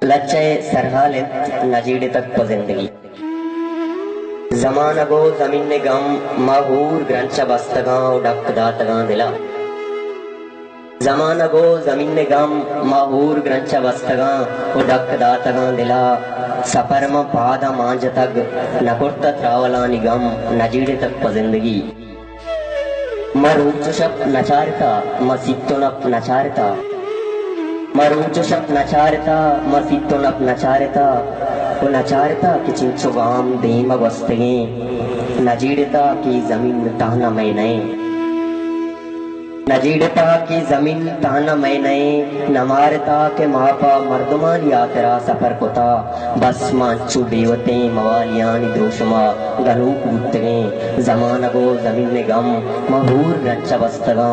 लच्चे सरहाले नजीड़े तक जिंदगी जमाना गो जमीन ने गम माहूर ग्रंचा बस्तगा डक दातगा दिला जमाना गो जमीन ने गम माहूर ग्रंचा बस्तगा डक दातगा दिला सफर में पादा मांझ तक नकुर्ता त्रावला निगम नजीड़े तक जिंदगी मरूचुशप नचारता मसीतोनप नचारता मरूचुशप नचारता मसीतोनप नचारता वो नचारता कि चिंचुगाम देम वस्तगे नजीड़ता की जमीन ताना मैं नए नजीड़ता की जमीन ताना मैं नए नमारता के मापा मर्दमान यात्रा सफर कोता बस मांचू देवते मवालियान दोषमा गलूक उठगे जमाना गो जमीन ने गम महूर रच्चा बस्तगा